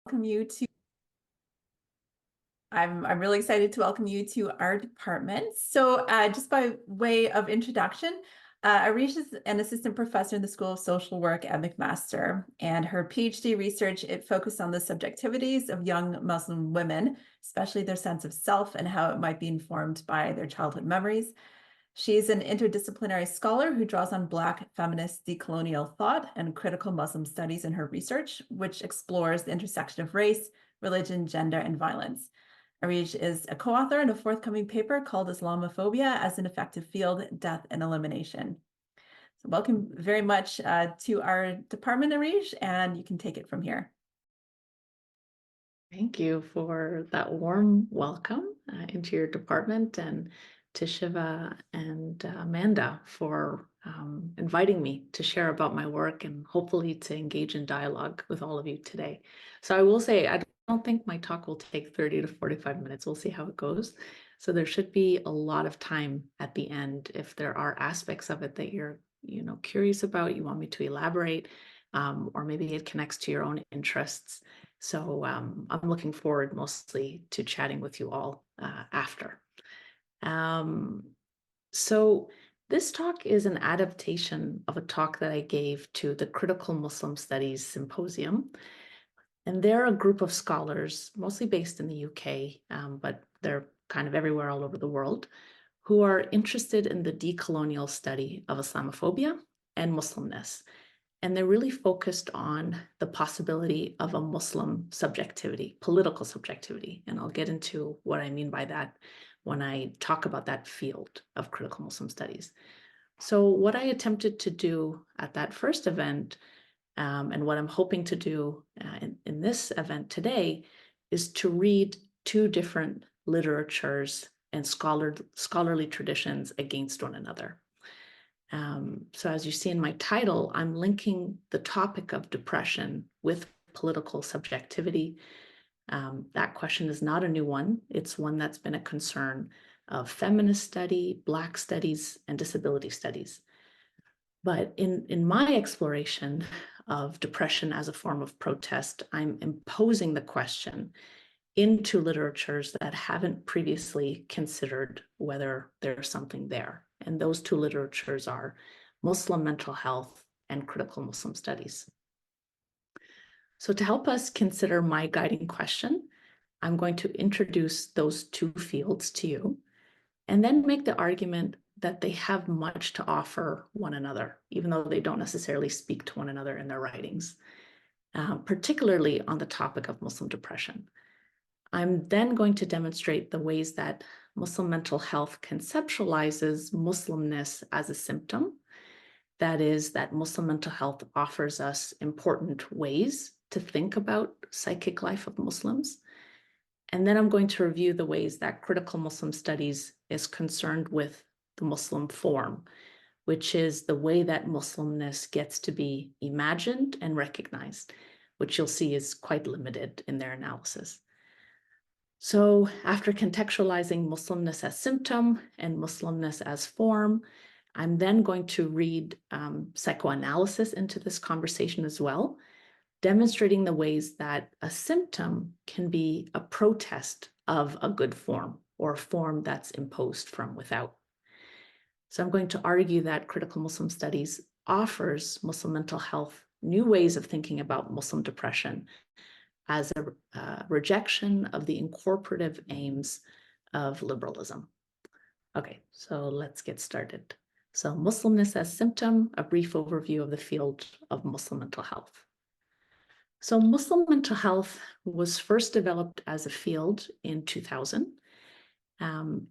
welcome you to I'm really excited to welcome you to our department. So just by way of introduction, Arij is an assistant professor in the School of Social Work at McMaster, and her PhD research, it focused on the subjectivities of young Muslim women, especially their sense of self and how it might be informed by their childhood memories. She's an interdisciplinary scholar who draws on Black feminist decolonial thought and critical Muslim studies in her research, which explores the intersection of race, religion, gender, and violence. Arij is a co-author in a forthcoming paper called Islamophobia as an Effective Field, Death and Elimination. So welcome very much to our department, Arij, and you can take it from here. Thank you for that warm welcome into your department, and to Shiva and Amanda for inviting me to share about my work and hopefully to engage in dialogue with all of you today. So I will say, I don't think my talk will take 30 to 45 minutes. We'll see how it goes. So there should be a lot of time at the end if there are aspects of it that you're curious about, you want me to elaborate, or maybe it connects to your own interests. So I'm looking forward mostly to chatting with you all after. So this talk is an adaptation of a talk that I gave to the Critical Muslim Studies Symposium. And they're a group of scholars, mostly based in the UK, but they're kind of everywhere all over the world, who are interested in the decolonial study of Islamophobia and Muslimness. And they're really focused on the possibility of a Muslim subjectivity, political subjectivity. And I'll get into what I mean by that when I talk about that field of critical Muslim studies. So what I attempted to do at that first event, and what I'm hoping to do in this event today, is to read two different literatures and scholarly traditions against one another. So as you see in my title, I'm linking the topic of depression with political subjectivity. That question is not a new one. It's one that's been a concern of feminist study, Black studies, and disability studies. But in my exploration of depression as a form of protest, I'm imposing the question into literatures that haven't previously considered whether there's something there. And those two literatures are Muslim mental health and critical Muslim studies. So to help us consider my guiding question, I'm going to introduce those two fields to you, and then make the argument that they have much to offer one another, even though they don't necessarily speak to one another in their writings, particularly on the topic of Muslim depression. I'm then going to demonstrate the ways that Muslim mental health conceptualizes Muslimness as a symptom. That is, that Muslim mental health offers us important ways to think about psychic life of Muslims. And then I'm going to review the ways that critical Muslim studies is concerned with the Muslim form, which is the way that Muslimness gets to be imagined and recognized, which you'll see is quite limited in their analysis. So after contextualizing Muslimness as symptom and Muslimness as form, I'm then going to read psychoanalysis into this conversation as well, demonstrating the ways that a symptom can be a protest of a good form, or a form that's imposed from without. So I'm going to argue that critical Muslim studies offers Muslim mental health new ways of thinking about Muslim depression as a rejection of the incorporative aims of liberalism. Okay, so let's get started. So Muslimness as symptom, a brief overview of the field of Muslim mental health. So Muslim mental health was first developed as a field in 2000.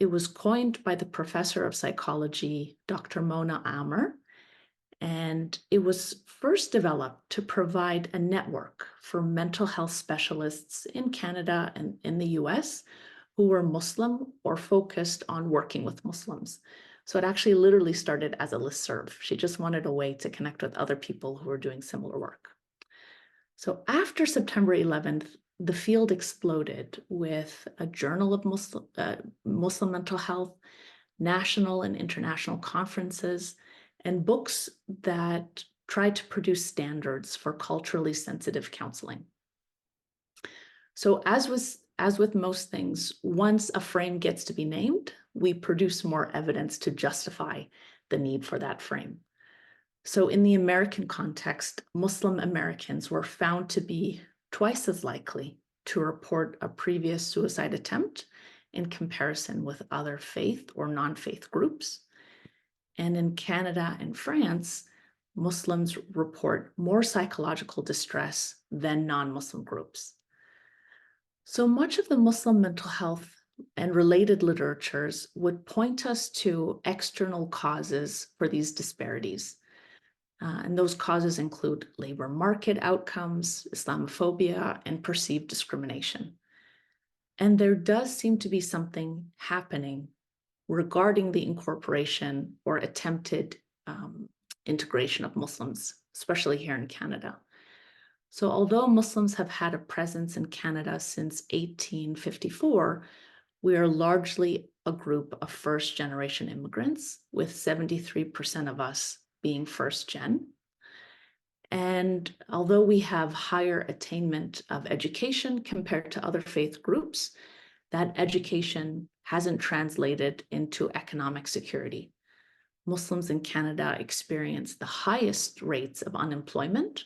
It was coined by the professor of psychology, Dr. Mona Amer, and it was first developed to provide a network for mental health specialists in Canada and in the US who were Muslim or focused on working with Muslims. So it actually literally started as a listserv. She just wanted a way to connect with other people who were doing similar work. So after September 11th, the field exploded with a journal of Muslim mental health, national and international conferences, and books that tried to produce standards for culturally sensitive counseling. So as with most things, once a frame gets to be named, we produce more evidence to justify the need for that frame. So in the American context, Muslim Americans were found to be twice as likely to report a previous suicide attempt in comparison with other faith or non-faith groups. And in Canada and France, Muslims report more psychological distress than non-Muslim groups. So much of the Muslim mental health and related literatures would point us to external causes for these disparities. And those causes include labor market outcomes, Islamophobia, and perceived discrimination. And there does seem to be something happening regarding the incorporation or attempted integration of Muslims, especially here in Canada. So although Muslims have had a presence in Canada since 1854, we are largely a group of first-generation immigrants, with 73% of us being first-gen. And although we have higher attainment of education compared to other faith groups, that education hasn't translated into economic security. Muslims in Canada experience the highest rates of unemployment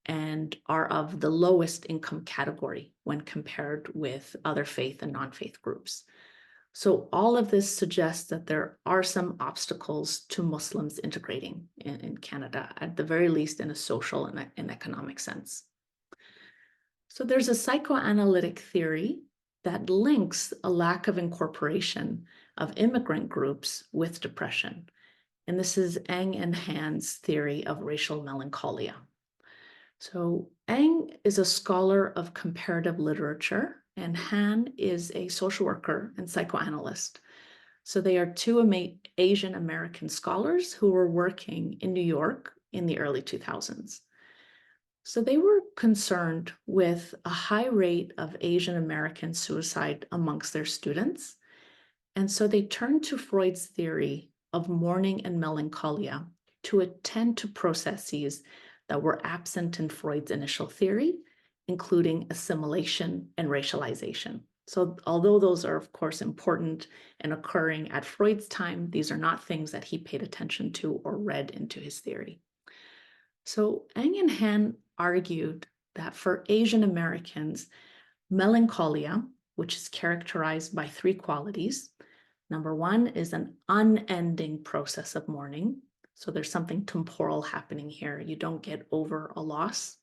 and are of the lowest income category when compared with other faith and non-faith groups. So all of this suggests that there are some obstacles to Muslims integrating in Canada, at the very least in a social and economic sense. So there's a psychoanalytic theory that links a lack of incorporation of immigrant groups with depression. And this is Eng and Han's theory of racial melancholia. So Eng is a scholar of comparative literature, and Han is a social worker and psychoanalyst. So they are two Asian American scholars who were working in New York in the early 2000s. So they were concerned with a high rate of Asian American suicide amongst their students. And so they turned to Freud's theory of mourning and melancholia to attend to processes that were absent in Freud's initial theory, including assimilation and racialization. So although those are, of course, important and occurring at Freud's time, these are not things that he paid attention to or read into his theory. So Eng and Han argued that for Asian Americans, melancholia, which is characterized by three qualities. Number one is an unending process of mourning. So there's something temporal happening here. You don't get over a loss.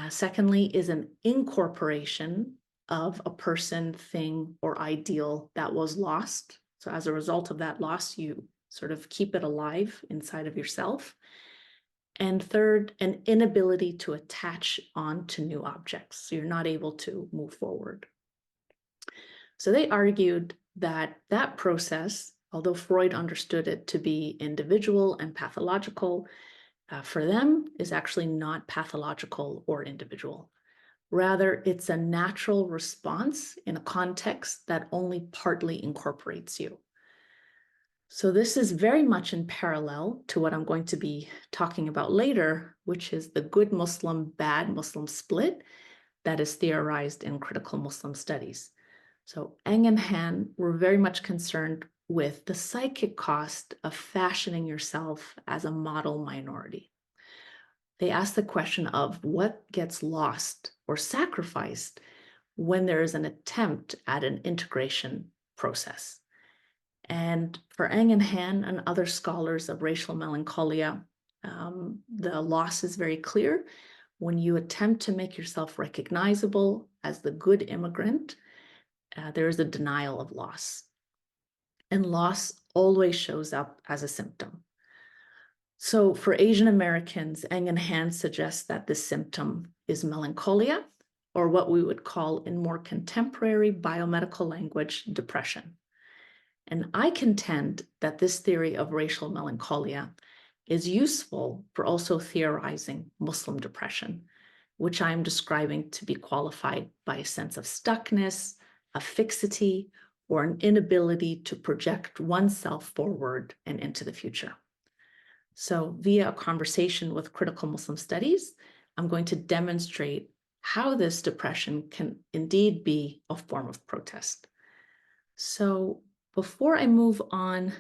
Secondly is an incorporation of a person, thing, or ideal that was lost. So as a result of that loss, you sort of keep it alive inside of yourself. And third, an inability to attach on to new objects. So you're not able to move forward. So they argued that that process, although Freud understood it to be individual and pathological, for them is actually not pathological or individual. Rather, it's a natural response in a context that only partly incorporates you. So this is very much in parallel to what I'm going to be talking about later, which is the good Muslim, bad Muslim split that is theorized in critical Muslim studies. So Eng and Han were very much concerned with the psychic cost of fashioning yourself as a model minority. They asked the question of what gets lost or sacrificed when there is an attempt at an integration process. And for Eng and Han and other scholars of racial melancholia, the loss is very clear. When you attempt to make yourself recognizable as the good immigrant, there is a denial of loss. And loss always shows up as a symptom. So for Asian Americans, Eng and Han suggest that this symptom is melancholia, or what we would call in more contemporary biomedical language, depression. And I contend that this theory of racial melancholia is useful for also theorizing Muslim depression, which I'm describing to be qualified by a sense of stuckness, a fixity, or an inability to project oneself forward and into the future. So via a conversation with critical Muslim studies, I'm going to demonstrate how this depression can indeed be a form of protest. So before I move on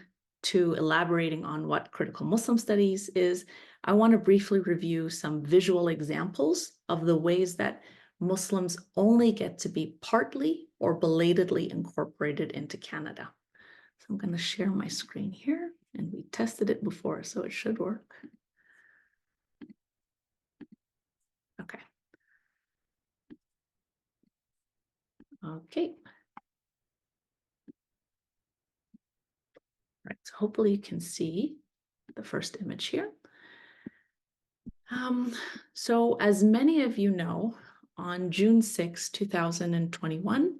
to elaborating on what critical Muslim studies is, I want to briefly review some visual examples of the ways that Muslims only get to be partly or belatedly incorporated into Canada. So I'm going to share my screen here, and we tested it before, so it should work. Okay. Okay. All right, so hopefully you can see the first image here. So as many of you know, on June 6, 2021,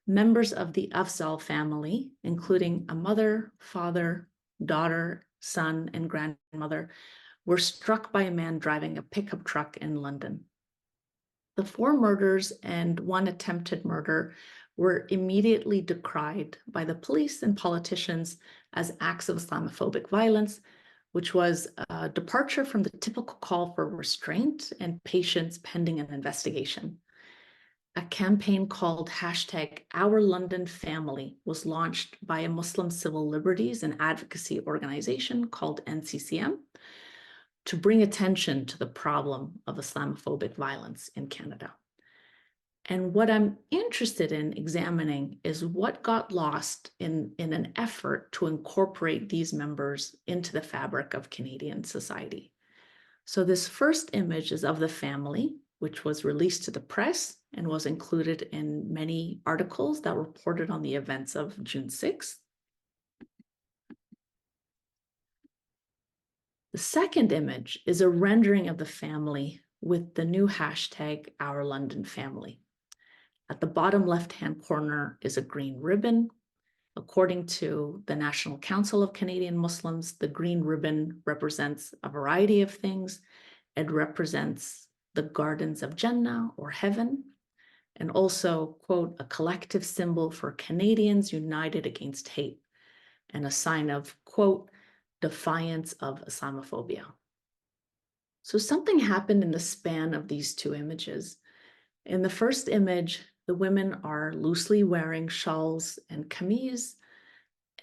members of the Afzal family, including a mother, father, daughter, son, and grandmother, were struck by a man driving a pickup truck in London. The 4 murders and 1 attempted murder were immediately decried by the police and politicians as acts of Islamophobic violence, which was a departure from the typical call for restraint and patience pending an investigation. A campaign called #OurLondonFamily was launched by a Muslim civil liberties and advocacy organization called NCCM to bring attention to the problem of Islamophobic violence in Canada. And what I'm interested in examining is what got lost in an effort to incorporate these members into the fabric of Canadian society. So this first image is of the family, which was released to the press and was included in many articles that reported on the events of June 6th. The second image is a rendering of the family with the new #OurLondonFamily. At the bottom left-hand corner is a green ribbon. According to the National Council of Canadian Muslims, the green ribbon represents a variety of things. It represents the gardens of Jannah or heaven, and also, quote, a collective symbol for Canadians united against hate, and a sign of, quote, defiance of Islamophobia. So something happened in the span of these 2 images. In the first image, the women are loosely wearing shawls and kameez.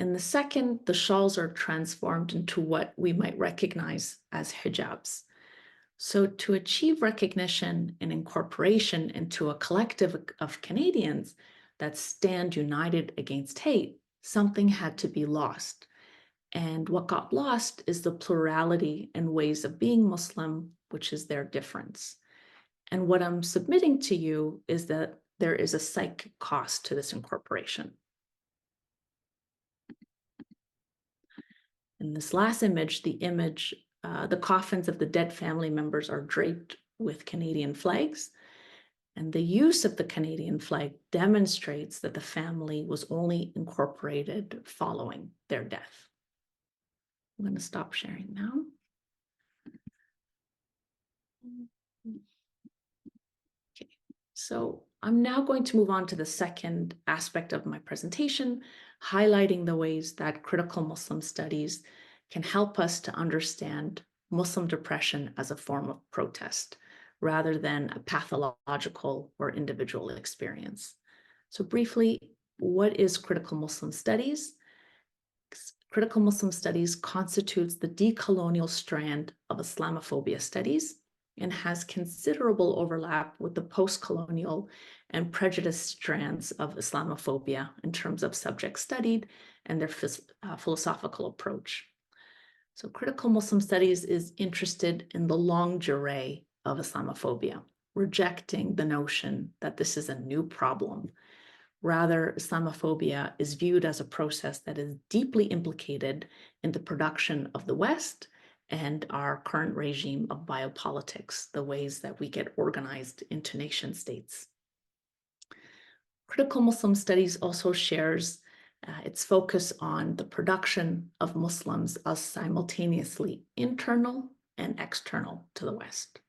In the second, the shawls are transformed into what we might recognize as hijabs. So to achieve recognition and incorporation into a collective of Canadians that stand united against hate, something had to be lost. And what got lost is the plurality and ways of being Muslim, which is their difference. And what I'm submitting to you is that there is a psychic cost to this incorporation. In this last image, the coffins of the dead family members are draped with Canadian flags. And the use of the Canadian flag demonstrates that the family was only incorporated following their death. I'm going to stop sharing now. Okay, so I'm now going to move on to the second aspect of my presentation, highlighting the ways that critical Muslim studies can help us to understand Muslim depression as a form of protest, rather than a pathological or individual experience. So briefly, what is critical Muslim studies? Critical Muslim studies constitutes the decolonial strand of Islamophobia studies and has considerable overlap with the post-colonial and prejudiced strands of Islamophobia in terms of subjects studied and their philosophical approach. So critical Muslim studies is interested in the longue durée of Islamophobia, rejecting the notion that this is a new problem. Rather, Islamophobia is viewed as a process that is deeply implicated in the production of the West and our current regime of biopolitics, the ways that we get organized into nation states. Critical Muslim studies also shares its focus on the production of Muslims as simultaneously internal and external to the West.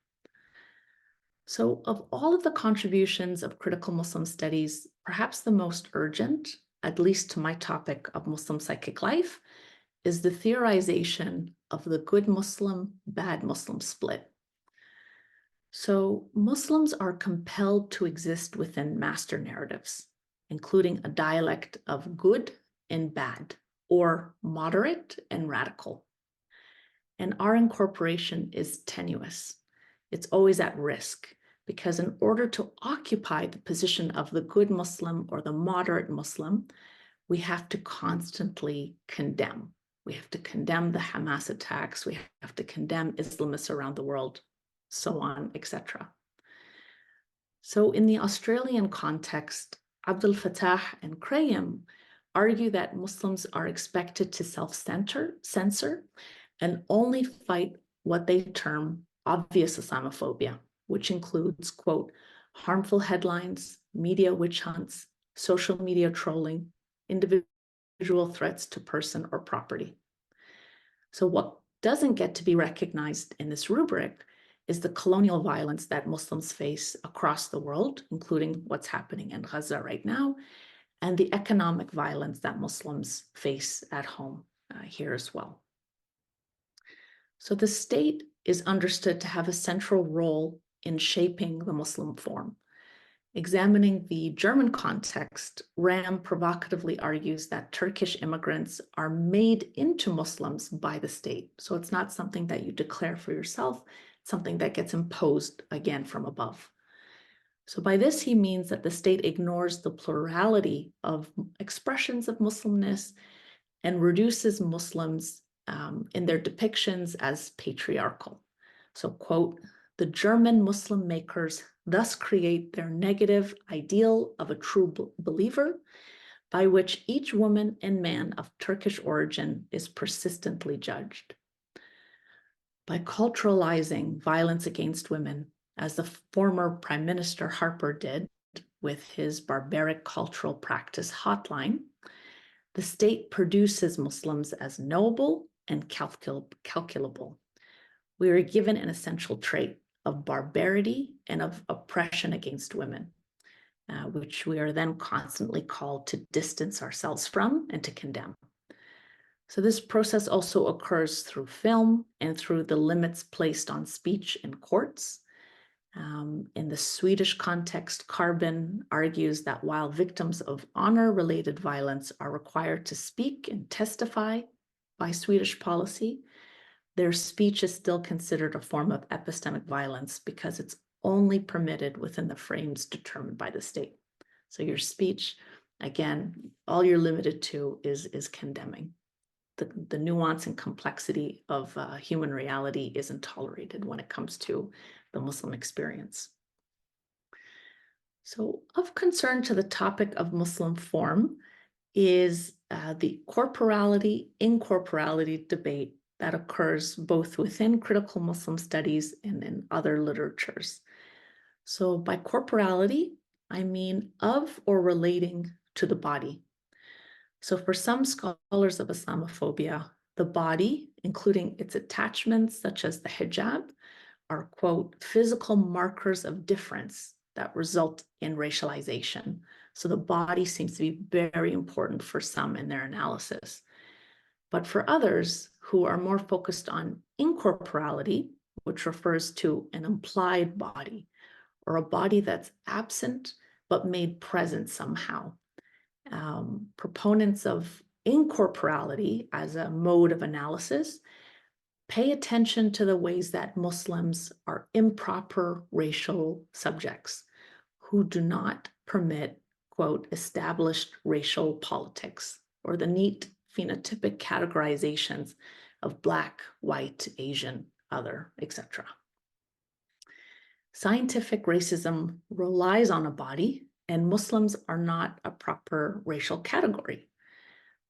So of all of the contributions of critical Muslim studies, perhaps the most urgent, at least to my topic of Muslim psychic life, is the theorization of the good Muslim, bad Muslim split. So Muslims are compelled to exist within master narratives, including a dialect of good and bad, or moderate and radical. And our incorporation is tenuous. It's always at risk, because in order to occupy the position of the good Muslim or the moderate Muslim, we have to constantly condemn. We have to condemn the Hamas attacks. We have to condemn Islamists around the world, so on, etc. So in the Australian context, Abdul Fattah and Graham argue that Muslims are expected to censor and only fight what they term obvious Islamophobia, which includes, quote, harmful headlines, media witch hunts, social media trolling, individual threats to person or property. So what doesn't get to be recognized in this rubric is the colonial violence that Muslims face across the world, including what's happening in Gaza right now, and the economic violence that Muslims face at home here as well. So the state is understood to have a central role in shaping the Muslim form. Examining the German context, Ram provocatively argues that Turkish immigrants are made into Muslims by the state. So it's not something that you declare for yourself, it's something that gets imposed again from above. So by this, he means that the state ignores the plurality of expressions of Muslimness and reduces Muslims in their depictions as patriarchal. So, quote, the German Muslim makers thus create their negative ideal of a true believer, by which each woman and man of Turkish origin is persistently judged. By culturalizing violence against women, as the former Prime Minister Harper did with his barbaric cultural practice hotline, the state produces Muslims as knowable and calculable. We are given an essential trait of barbarity and of oppression against women, which we are then constantly called to distance ourselves from and to condemn. So this process also occurs through film and through the limits placed on speech in courts. In the Swedish context, Carbon argues that while victims of honor-related violence are required to speak and testify by Swedish policy, their speech is still considered a form of epistemic violence because it's only permitted within the frames determined by the state. So your speech, again, all you're limited to is condemning. The nuance and complexity of human reality isn't tolerated when it comes to the Muslim experience. So of concern to the topic of Muslim form is the corporality-incorporality debate that occurs both within critical Muslim studies and in other literatures. So by corporality, I mean of or relating to the body. So for some scholars of Islamophobia, the body, including its attachments such as the hijab, are, quote, physical markers of difference that result in racialization. So the body seems to be very important for some in their analysis. But for others who are more focused on incorporality, which refers to an implied body, or a body that's absent but made present somehow, proponents of incorporality as a mode of analysis pay attention to the ways that Muslims are improper racial subjects who do not permit, quote, established racial politics or the neat phenotypic categorizations of Black, white, Asian, other, etc. Scientific racism relies on a body, and Muslims are not a proper racial category.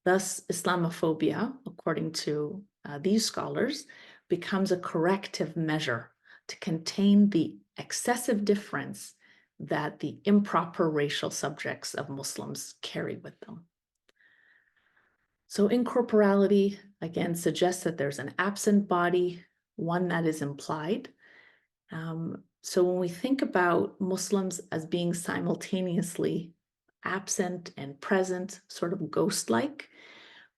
Thus, Islamophobia, according to these scholars, becomes a corrective measure to contain the excessive difference that the improper racial subjects of Muslims carry with them. So incorporality, again, suggests that there's an absent body, one that is implied. So when we think about Muslims as being simultaneously absent and present, sort of ghost-like,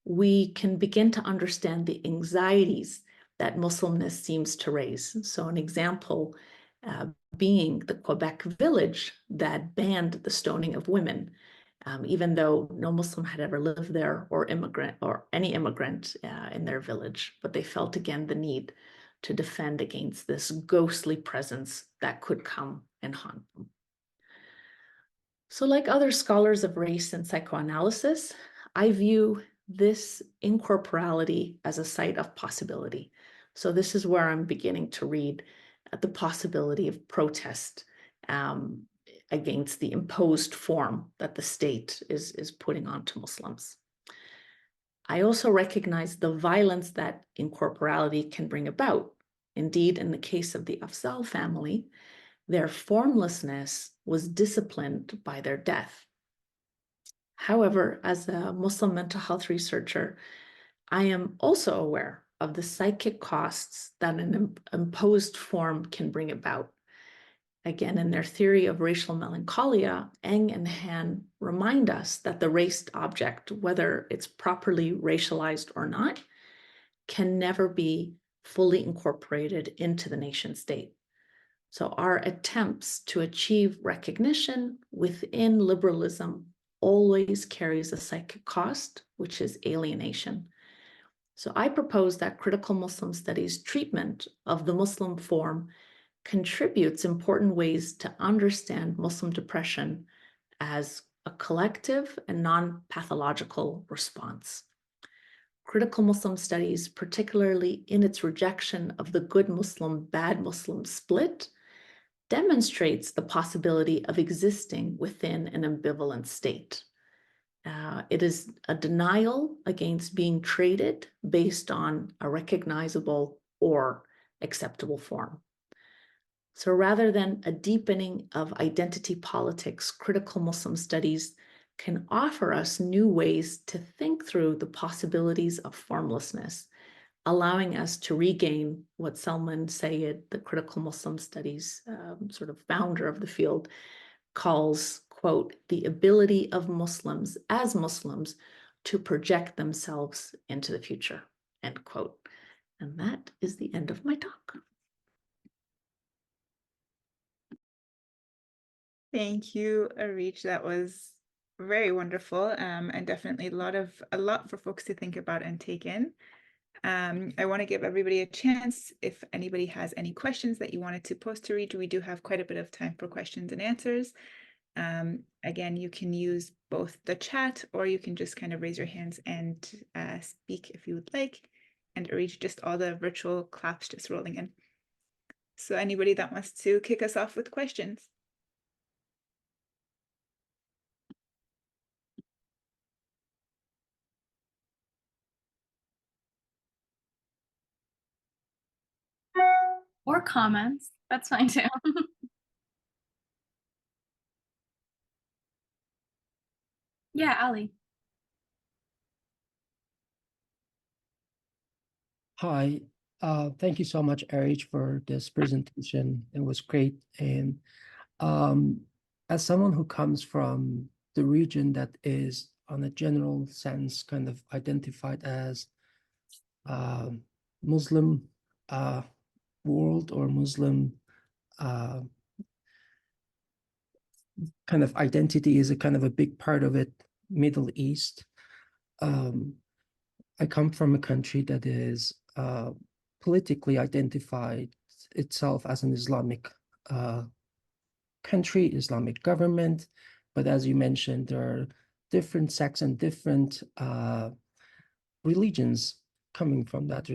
we can begin to understand the anxieties that Muslimness seems to raise. So an example being the Quebec village that banned the stoning of women, even though no Muslim had ever lived there or any immigrant in their village. But they felt again the need to defend against this ghostly presence that could come and haunt them. So like other scholars of race and psychoanalysis, I view this incorporality as a site of possibility. So this is where I'm beginning to read the possibility of protest against the imposed form that the state is putting onto Muslims. I also recognize the violence that incorporality can bring about. Indeed, in the case of the Afzal family, their formlessness was disciplined by their death. However, as a Muslim mental health researcher, I am also aware of the psychic costs that an imposed form can bring about. Again, in their theory of racial melancholia, Eng and Han remind us that the raced object, whether it's properly racialized or not, can never be fully incorporated into the nation state. So our attempts to achieve recognition within liberalism always carries a psychic cost, which is alienation. So I propose that critical Muslim studies treatment of the Muslim form contributes important ways to understand Muslim depression as a collective and non-pathological response. Critical Muslim studies, particularly in its rejection of the good Muslim, bad Muslim split, demonstrates the possibility of existing within an ambivalent state. It is a denial against being traded based on a recognizable or acceptable form. So rather than a deepening of identity politics, critical Muslim studies can offer us new ways to think through the possibilities of formlessness, allowing us to regain what Salman Sayed, the critical Muslim studies sort of founder of the field, calls, quote, the ability of Muslims as Muslims to project themselves into the future, end quote. And that is the end of my talk. Thank you, Arij. That was very wonderful, and definitely a lot for folks to think about and take in. I want to give everybody a chance. If anybody has any questions that you wanted to post to Arij, we do have quite a bit of time for questions and answers. Again, you can use both the chat, or you can just kind of raise your hands and speak if you would like. And Arij, just all the virtual claps just rolling in. So anybody that wants to kick us off with questions? Or comments, that's fine too. Yeah, Ali. Hi, thank you so much, Arij, for this presentation. It was great. And as someone who comes from the region that is, on a general sense, kind of identified as Muslim world or Muslim kind of identity is a kind of a big part of it, Middle East. I come from a country that is politically identified itself as an Islamic country, Islamic government. But as you mentioned, there are different sects and different religions coming from that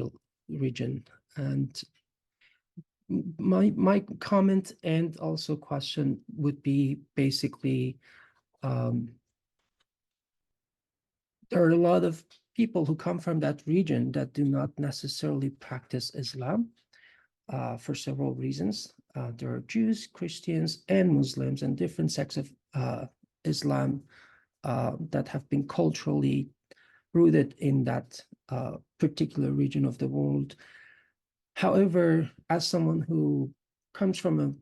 region. And my comment and also question would be basically, there are a lot of people who come from that region that do not necessarily practice Islam for several reasons. There are Jews, Christians, and Muslims, and different sects of Islam that have been culturally rooted in that particular region of the world. However, as someone who comes from a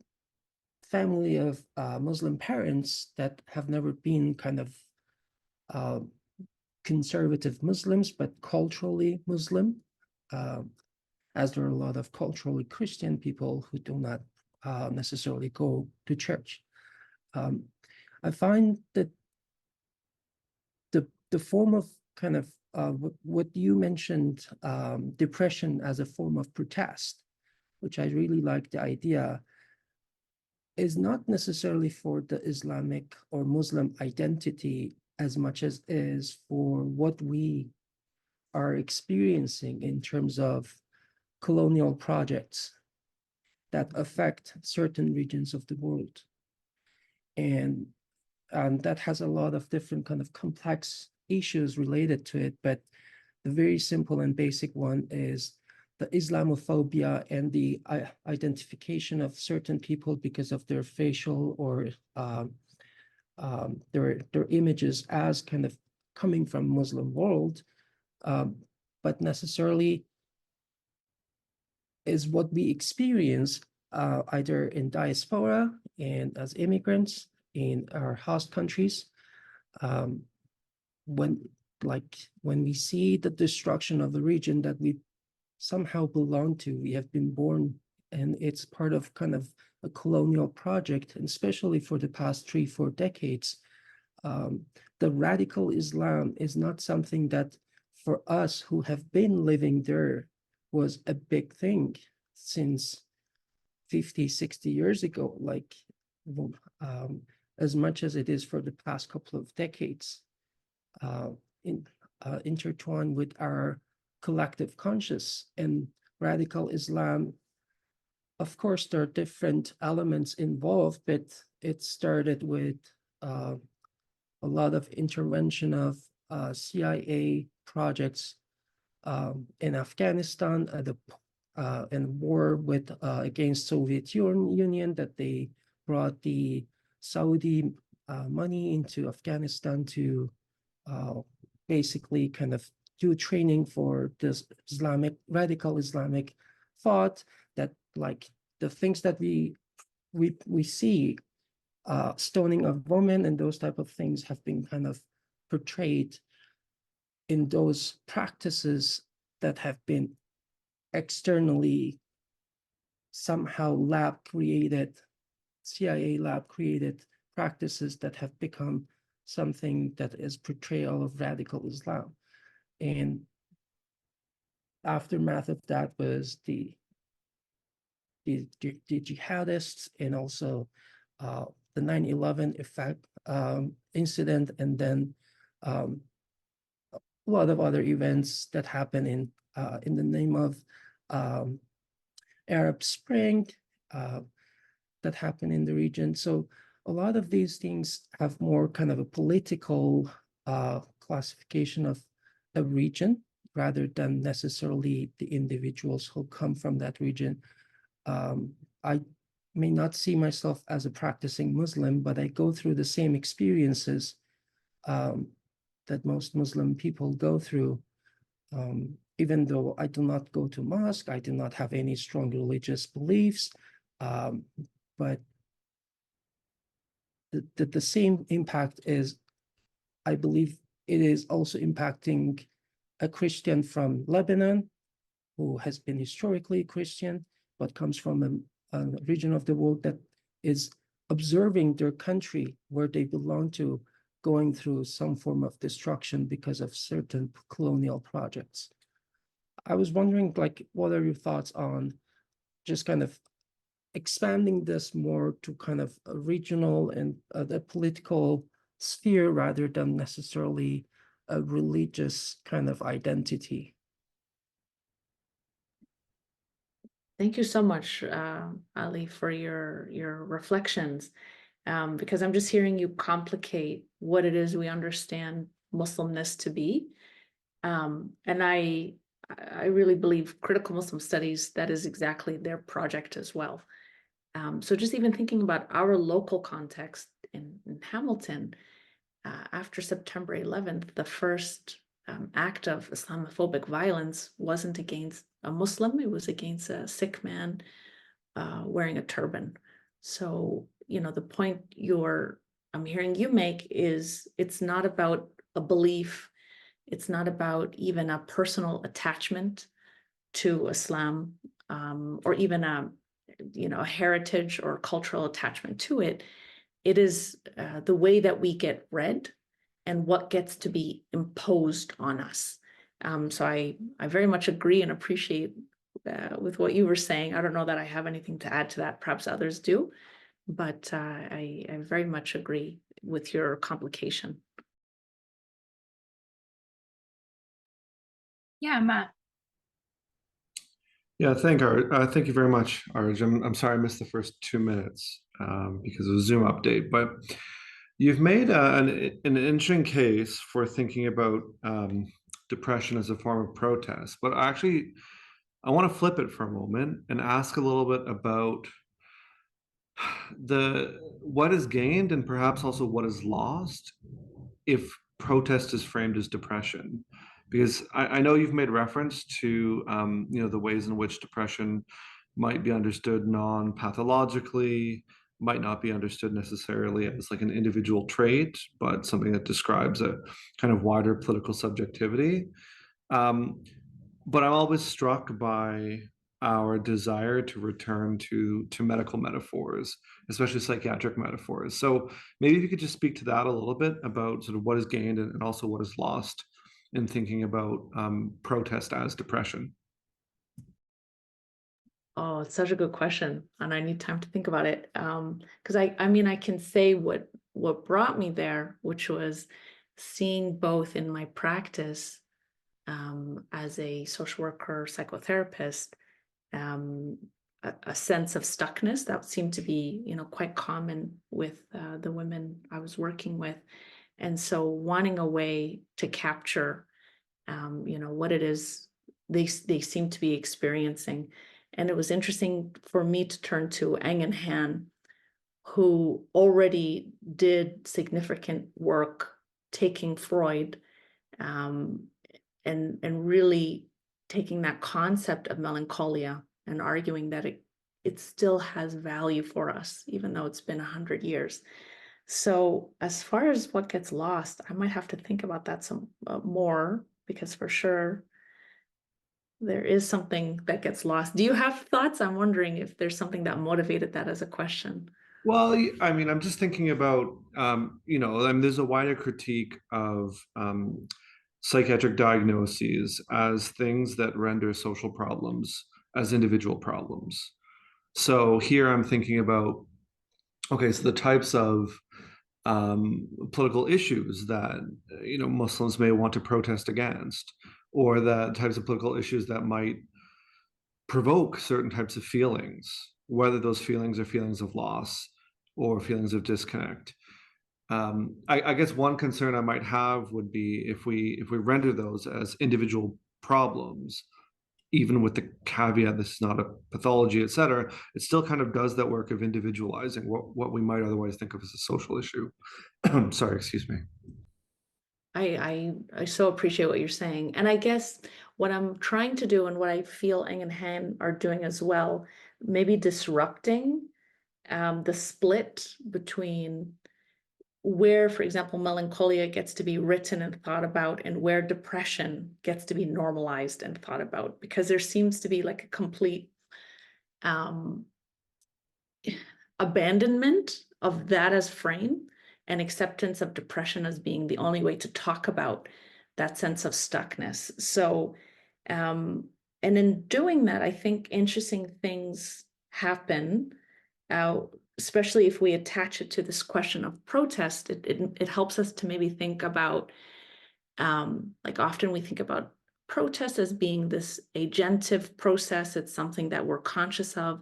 family of Muslim parents that have never been kind of conservative Muslims, but culturally Muslim, as there are a lot of culturally Christian people who do not necessarily go to church. I find that the form of kind of what you mentioned, depression as a form of protest, which I really like the idea, is not necessarily for the Islamic or Muslim identity as much as is for what we are experiencing in terms of colonial projects that affect certain regions of the world. And that has a lot of different kind of complex issues related to it, but the very simple and basic one is the Islamophobia and the identification of certain people because of their facial or their images as kind of coming from Muslim world, but necessarily is what we experience either in diaspora and as immigrants in our host countries. When we see the destruction of the region that we somehow belong to, we have been born, and it's part of kind of a colonial project, and especially for the past 3-4 decades, the radical Islam is not something that for us who have been living there was a big thing since 50-60 years ago, like as much as it is for the past couple of decades, intertwined with our collective conscious. And radical Islam, of course, there are different elements involved, but it started with a lot of intervention of CIA projects in Afghanistan, and war with against Soviet Union, that they brought the Saudi money into Afghanistan to basically kind of do training for this radical Islamic thought, that like the things that we see, stoning of women and those type of things, have been kind of portrayed in those practices that have been externally somehow CIA lab created practices that have become something that is portrayal of radical Islam. And aftermath of that was the jihadists, and also the 9/11 effect incident, and then a lot of other events that happen in the name of Arab Spring that happen in the region. So a lot of these things have more kind of a political classification of a region rather than necessarily the individuals who come from that region. I may not see myself as a practicing Muslim, but I go through the same experiences that most Muslim people go through. Even though I do not go to mosque, I do not have any strong religious beliefs, but the same impact is, I believe it is also impacting a Christian from Lebanon who has been historically Christian, but comes from a region of the world that is observing their country where they belong to going through some form of destruction because of certain colonial projects. I was wondering, like, what are your thoughts on just kind of expanding this more to kind of a regional and the political sphere rather than necessarily a religious kind of identity? Thank you so much, Ali, for your reflections, because I'm just hearing you complicate what it is we understand Muslimness to be. And I really believe critical Muslim studies, that is exactly their project as well. So just even thinking about our local context in Hamilton, after September 11th, the first act of Islamophobic violence wasn't against a Muslim, it was against a Sikh man wearing a turban. So, you know, the point I'm hearing you make is it's not about a belief, it's not about even a personal attachment to Islam, or even heritage or cultural attachment to it. It is the way that we get read and what gets to be imposed on us. So I very much agree and appreciate with what you were saying. I don't know that I have anything to add to that. Perhaps others do, but I very much agree with your complication. Yeah, Matt. Yeah, thank you very much, Arij. I'm sorry I missed the first 2 minutes because of a Zoom update, but you've made an interesting case for thinking about depression as a form of protest. But actually, I want to flip it for a moment and ask a little bit about what is gained and perhaps also what is lost if protest is framed as depression. Because I know you've made reference to the ways in which depression might be understood non-pathologically, might not be understood necessarily as like an individual trait, but something that describes a kind of wider political subjectivity. But I'm always struck by our desire to return to medical metaphors, especially psychiatric metaphors. So maybe if you could just speak to that a little bit about sort of what is gained and also what is lost in thinking about protest as depression. Oh, it's such a good question, and I need time to think about it. Because I can say what brought me there, which was seeing both in my practice as a social worker, psychotherapist, a sense of stuckness that seemed to be, quite common with the women I was working with, and so wanting a way to capture, what it is they seem to be experiencing. And it was interesting for me to turn to Eng Han, who already did significant work taking Freud and really taking that concept of melancholia and arguing that it still has value for us, even though it's been 100 years. So as far as what gets lost, I might have to think about that some more, because for sure there is something that gets lost. Do you have thoughts? I'm wondering if there's something that motivated that as a question. Well, I mean, I'm just thinking about, there's a wider critique of psychiatric diagnoses as things that render social problems as individual problems. So here I'm thinking about, okay, so the types of political issues that Muslims may want to protest against, or the types of political issues that might provoke certain types of feelings, whether those feelings are feelings of loss or feelings of disconnect. I guess one concern I might have would be if we render those as individual problems, even with the caveat this is not a pathology, et cetera, it still kind of does that work of individualizing what we might otherwise think of as a social issue. Sorry, excuse me. I so appreciate what you're saying. And I guess what I'm trying to do, and what I feel Eng and Han are doing as well, maybe disrupting the split between where, for example, melancholia gets to be written and thought about, and where depression gets to be normalized and thought about, because there seems to be like a complete abandonment of that as frame, and acceptance of depression as being the only way to talk about that sense of stuckness. So, and in doing that, I think interesting things happen, especially if we attach it to this question of protest. It helps us to maybe think about, like often we think about protest as being this agentive process. It's something that we're conscious of,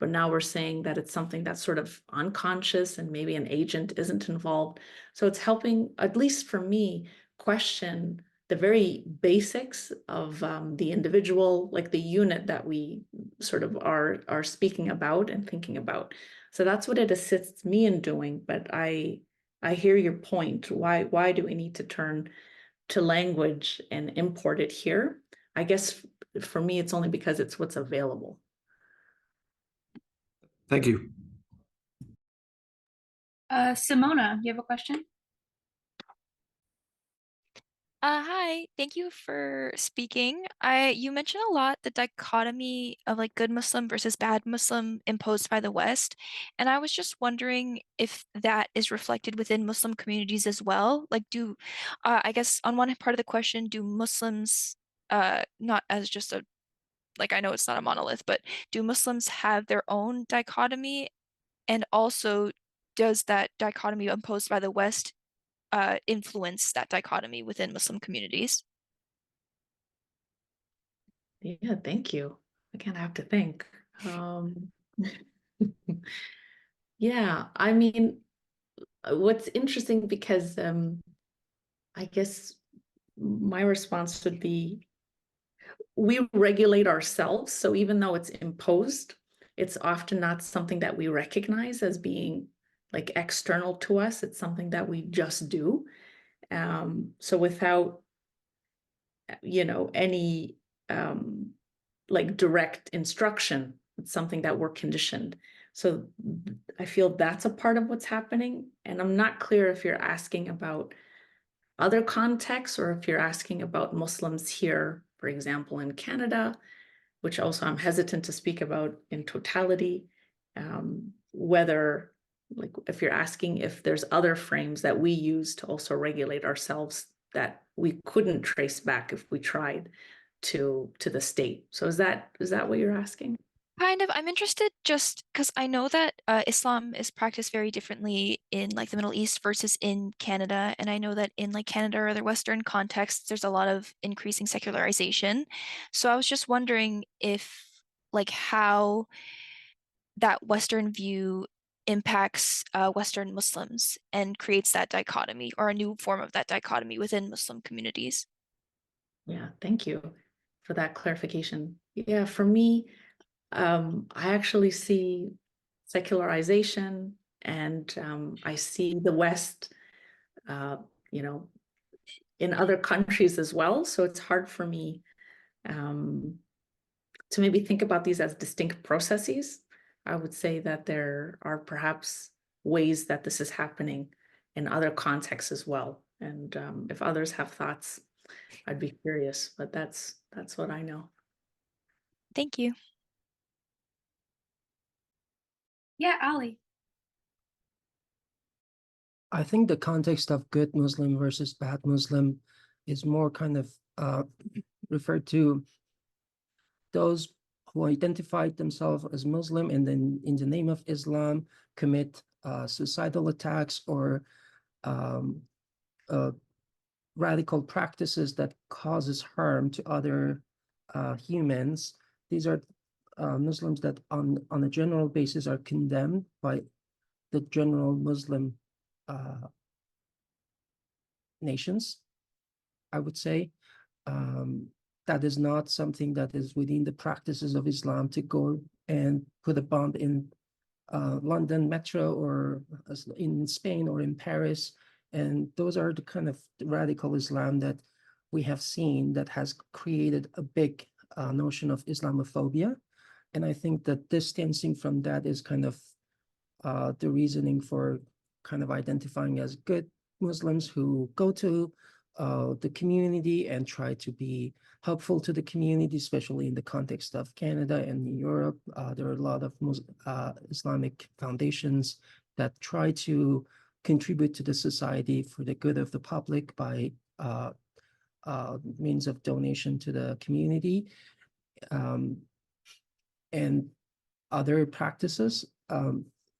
but now we're saying that it's something that's sort of unconscious and maybe an agent isn't involved. So it's helping, at least for me, question the very basics of the individual, like the unit that we sort of are speaking about and thinking about. So that's what it assists me in doing. But I hear your point. Why do we need to turn to language and import it here? I guess for me, it's only because it's what's available. Thank you. Simona, you have a question? Hi, thank you for speaking. You mentioned a lot the dichotomy of like good Muslim versus bad Muslim imposed by the West, and I was just wondering if that is reflected within Muslim communities as well. Like, I guess on one part of the question, do Muslims, not as just a, like I know it's not a monolith, but do Muslims have their own dichotomy? And also, does that dichotomy imposed by the West influence that dichotomy within Muslim communities? Yeah, thank you. Again, I have to think. Yeah, I mean, what's interesting because I guess my response would be we regulate ourselves. So even though it's imposed, it's often not something that we recognize as being like external to us. It's something that we just do. So without, any like direct instruction, it's something that we're conditioned. So I feel that's a part of what's happening. And I'm not clear if you're asking about other contexts or if you're asking about Muslims here, for example, in Canada, which also I'm hesitant to speak about in totality, whether, like, if you're asking if there's other frames that we use to also regulate ourselves that we couldn't trace back if we tried to the state. So is that what you're asking? Kind of. I'm interested just because I know that Islam is practiced very differently in like the Middle East versus in Canada. And I know that in like Canada or other Western contexts, there's a lot of increasing secularization. So I was just wondering if like how that Western view impacts Western Muslims and creates that dichotomy or a new form of that dichotomy within Muslim communities. Yeah, thank you for that clarification. Yeah, for me, I actually see secularization and I see the West, uh, you know, in other countries as well. So it's hard for me to maybe think about these as distinct processes. I would say that there are perhaps ways that this is happening in other contexts as well. And if others have thoughts, I'd be curious, but that's what I know. Thank you. Yeah, Ali. I think the context of good Muslim versus bad Muslim is more kind of referred to those who identified themselves as Muslim and then in the name of Islam commit suicidal attacks or um, radical practices that causes harm to other humans. These are Muslims that on a general basis are condemned by the general Muslim nations, I would say. That is not something that is within the practices of Islam to go and put a bomb in London Metro or in Spain or in Paris. And those are the kind of radical Islam that we have seen that has created a big notion of Islamophobia. And I think that distancing from that is kind of the reasoning for kind of identifying as good Muslims who go to the community and try to be helpful to the community, especially in the context of Canada and Europe. There are a lot of Islamic foundations that try to contribute to the society for the good of the public by means of donation to the community and other practices.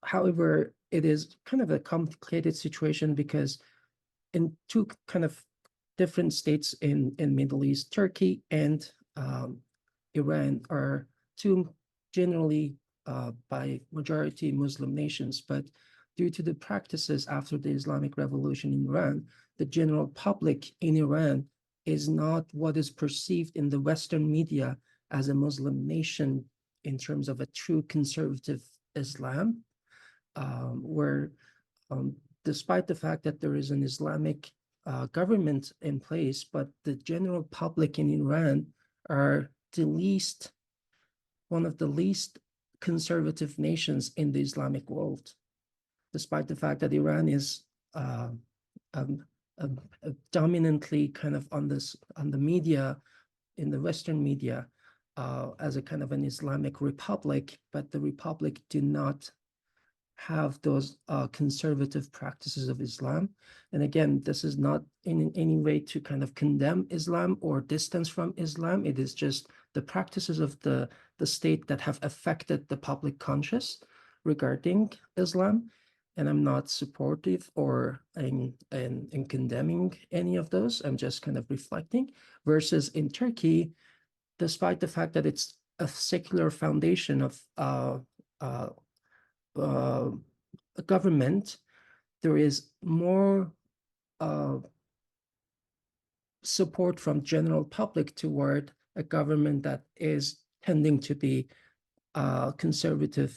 However, it is kind of a complicated situation because in two kind of different states in Middle East, Turkey and Iran are two generally by majority Muslim nations, but due to the practices after the Islamic Revolution in Iran, the general public in Iran is not what is perceived in the Western media as a Muslim nation in terms of a true conservative Islam, where despite the fact that there is an Islamic government in place, but the general public in Iran are one of the least conservative nations in the Islamic world, despite the fact that Iran is dominantly kind of on the media, in the Western media, as a kind of an Islamic republic, but the republic do not have those conservative practices of Islam. And again, this is not in any way to kind of condemn Islam or distance from Islam. It is just the practices of the state that have affected the public conscious regarding Islam. And I'm not supportive or in condemning any of those. I'm just kind of reflecting. Versus in Turkey, despite the fact that it's a secular foundation of a government, there is more support from general public toward a government that is tending to be conservative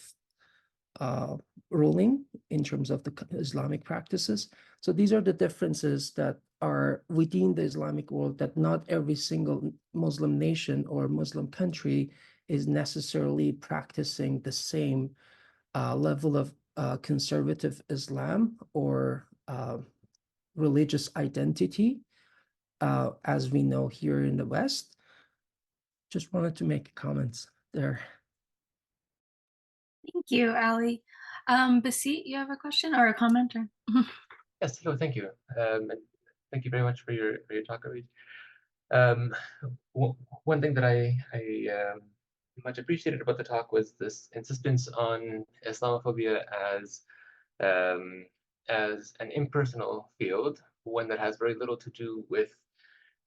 ruling in terms of the Islamic practices. So these are the differences that are within the Islamic world, that not every single Muslim nation or Muslim country is necessarily practicing the same level of conservative Islam or religious identity as we know here in the West. Just wanted to make comments there. Thank you, Ali. Basit, you have a question or a comment? Or Yes, hello, thank you. And thank you very much for your talk, Arij. One thing that I much appreciated about the talk was this insistence on Islamophobia as an impersonal field, one that has very little to do with,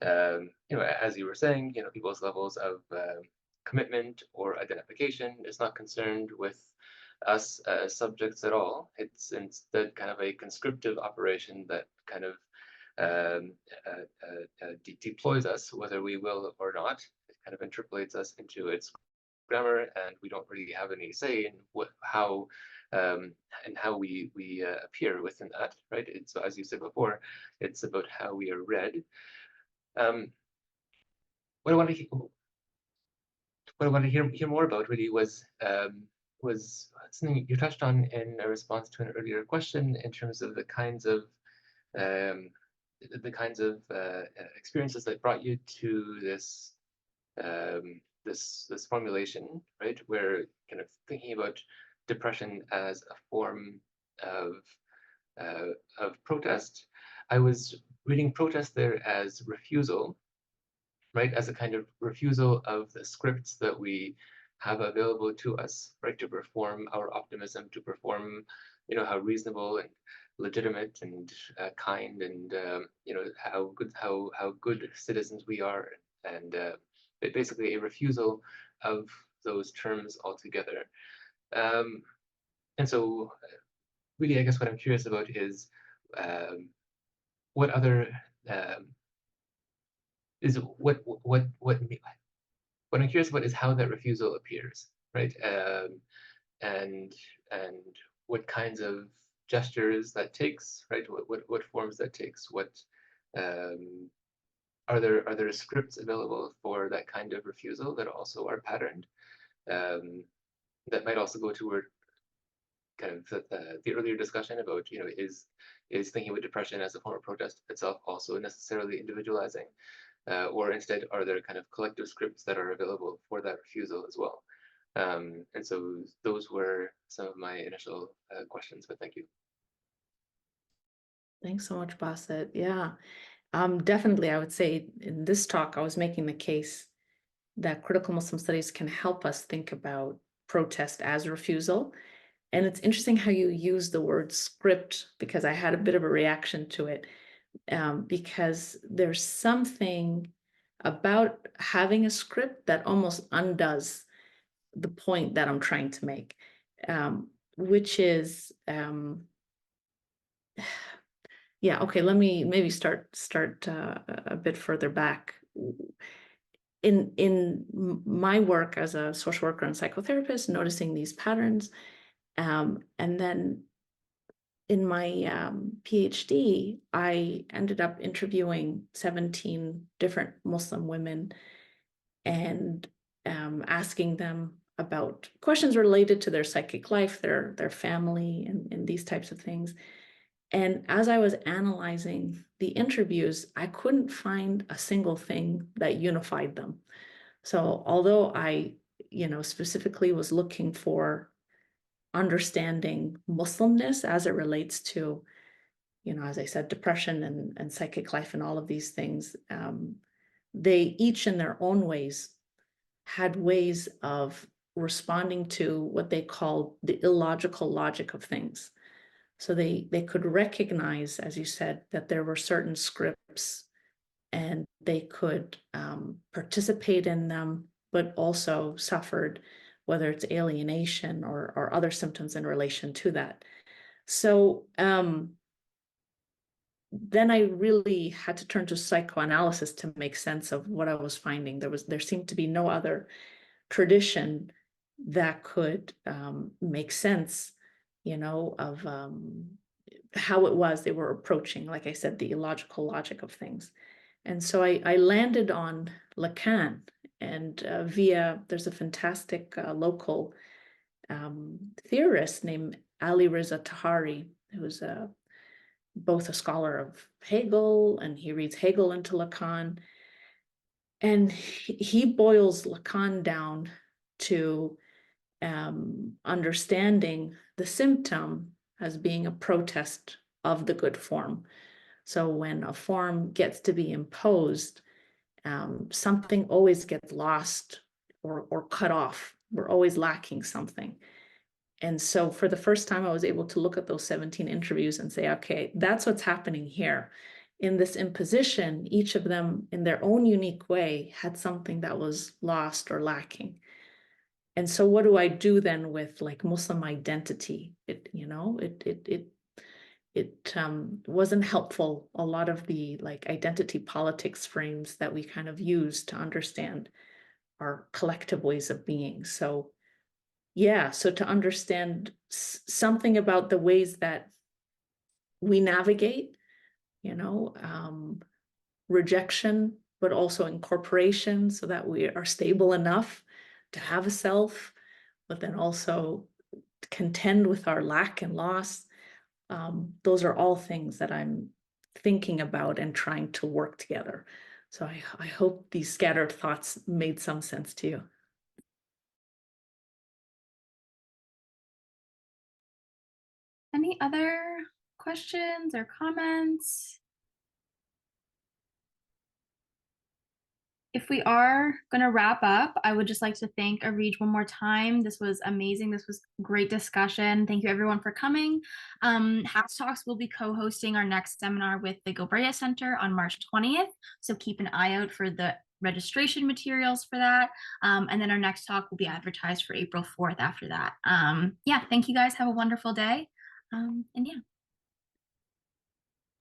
as you were saying, people's levels of commitment or identification. It's not concerned with us as subjects at all. It's instead kind of a conscriptive operation that kind of deploys us, whether we will or not. It kind of interpolates us into its grammar, and we don't really have any say in how we appear within that, right? So as you said before, it's about how we are read. What I want to hear more about really was something you touched on in a response to an earlier question in terms of the kinds of experiences that brought you to this this formulation, right? Where kind of thinking about depression as a form of protest. I was reading protest there as refusal, right? As a kind of refusal of the scripts that we have available to us, right? To perform our optimism, to perform, how reasonable and legitimate and kind and how good citizens we are, and basically a refusal of those terms altogether. And so really, I guess what I'm curious about is what other what I'm curious about is how that refusal appears, right? And what kinds of gestures that takes, right? What forms that takes? What are there scripts available for that kind of refusal that also are patterned? That might also go toward kind of the earlier discussion about, is thinking about depression as a form of protest itself also necessarily individualizing, or instead are there kind of collective scripts that are available for that refusal as well? And so those were some of my initial questions, but thank you. Thanks so much, Basit. Yeah, definitely. I would say in this talk, I was making the case that critical Muslim studies can help us think about protest as refusal. And it's interesting how you use the word script, because I had a bit of a reaction to it, because there's something about having a script that almost undoes the point that I'm trying to make, which is, yeah, okay, let me maybe start a bit further back. In my work as a social worker and psychotherapist, noticing these patterns, and then in my PhD, I ended up interviewing 17 different Muslim women and asking them about questions related to their psychic life, their family, and these types of things. And as I was analyzing the interviews, I couldn't find a single thing that unified them. So although I, specifically was looking for understanding Muslimness as it relates to, as I said, depression and psychic life and all of these things, they each in their own ways had ways of responding to what they called the illogical logic of things. So they could recognize, as you said, that there were certain scripts and they could participate in them, but also suffered, whether it's alienation or other symptoms in relation to that. So then I really had to turn to psychoanalysis to make sense of what I was finding. There seemed to be no other tradition that could make sense, of how it was they were approaching, like I said, the illogical logic of things. And so I landed on Lacan, and there's a fantastic local theorist named Ali Reza Tahari, who's both a scholar of Hegel, and he reads Hegel into Lacan. And he boils Lacan down to understanding the symptom as being a protest of the good form. So when a form gets to be imposed, something always gets lost or cut off. We're always lacking something. And so for the first time, I was able to look at those 17 interviews and say, okay, that's what's happening here. In this imposition, each of them in their own unique way had something that was lost or lacking. And so what do I do then with like Muslim identity? It wasn't helpful. A lot of the like identity politics frames that we kind of use to understand our collective ways of being. So yeah, so to understand something about the ways that we navigate, rejection, but also incorporation, so that we are stable enough to have a self, but then also contend with our lack and loss. Those are all things that I'm thinking about and trying to work together. So I hope these scattered thoughts made some sense to you. Any other questions or comments? If we are going to wrap up, I would just like to thank Arij one more time. This was amazing. This was great discussion. Thank you everyone for coming. House Talks will be co-hosting our next seminar with the Gilbrea Center on March 20th. So keep an eye out for the registration materials for that. And then our next talk will be advertised for April 4th after that. Yeah, thank you guys. Have a wonderful day. And yeah.